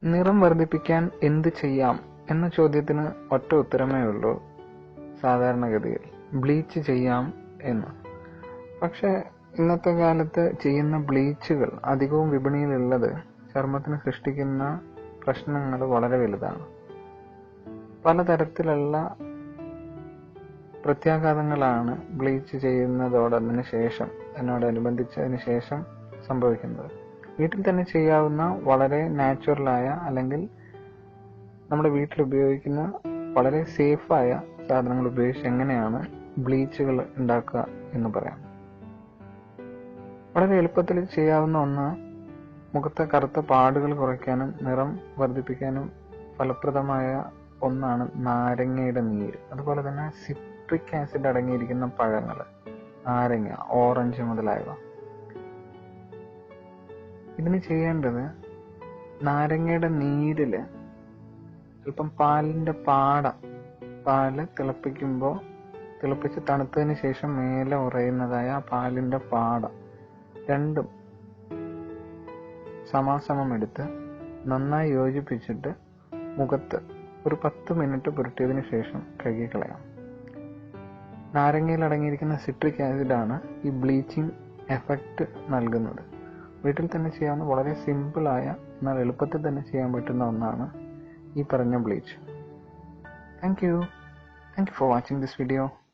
നിറം വർദ്ധിപ്പിക്കാൻ എന്ത് ചെയ്യാം എന്ന ചോദ്യത്തിന് ഒറ്റ ഉത്തരമേ ഉള്ളൂ സാധാരണഗതിയിൽ: ബ്ലീച്ച് ചെയ്യാം എന്ന്. പക്ഷെ ഇന്നത്തെ കാലത്ത് ചെയ്യുന്ന ബ്ലീച്ചുകൾ അധികവും വിപണിയിലുള്ളത് ചർമ്മത്തിന് സൃഷ്ടിക്കുന്ന പ്രശ്നങ്ങൾ വളരെ വലുതാണ്. പലതരത്തിലുള്ള പ്രത്യാഘാതങ്ങളാണ് ബ്ലീച്ച് ചെയ്യുന്നതോടനുബന്ധിച്ചതിന് ശേഷം സംഭവിക്കുന്നത്. വീട്ടിൽ തന്നെ ചെയ്യാവുന്ന വളരെ നാച്ചുറലായ അല്ലെങ്കിൽ നമ്മുടെ വീട്ടിൽ ഉപയോഗിക്കുന്ന വളരെ സേഫായ സാധനങ്ങൾ ഉപയോഗിച്ച് എങ്ങനെയാണ് ബ്ലീച്ചുകൾ ഉണ്ടാക്കുക എന്ന് പറയാം. വളരെ എളുപ്പത്തിൽ ചെയ്യാവുന്ന ഒന്ന്, മുഖത്തെ കറുത്ത പാടുകൾ കുറയ്ക്കാനും നിറം വർദ്ധിപ്പിക്കാനും ഫലപ്രദമായ ഒന്നാണ് നാരങ്ങയുടെ നീര്. അതുപോലെ തന്നെ സിട്രിക് ആസിഡ് അടങ്ങിയിരിക്കുന്ന പഴങ്ങൾ, നാരങ്ങ, ഓറഞ്ച് മുതലായവ. ഇതിന് ചെയ്യേണ്ടത്, നാരങ്ങയുടെ നീരില് സ്വല്പം പാലിന്റെ പാല് തിളപ്പിച്ച് തണുത്തതിന് ശേഷം മേലെ ഉറയുന്നതായ ആ പാലിന്റെ പാട രണ്ടും സമാസമം എടുത്ത് നന്നായി യോജിപ്പിച്ചിട്ട് മുഖത്ത് ഒരു 10 മിനിറ്റ് പുരട്ടിയതിനു ശേഷം കഴുകിക്കളയാം. നാരങ്ങയിൽ അടങ്ങിയിരിക്കുന്ന സിട്രിക് ആസിഡാണ് ഈ ബ്ലീച്ചിങ് എഫക്റ്റ് നൽകുന്നത്. വീട്ടിൽ തന്നെ ചെയ്യാവുന്ന വളരെ സിമ്പിളായ എന്നാൽ എളുപ്പത്തിൽ തന്നെ ചെയ്യാൻ പറ്റുന്ന ഒന്നാണ് ഈ പറഞ്ഞ bleach. Thank you for watching this video.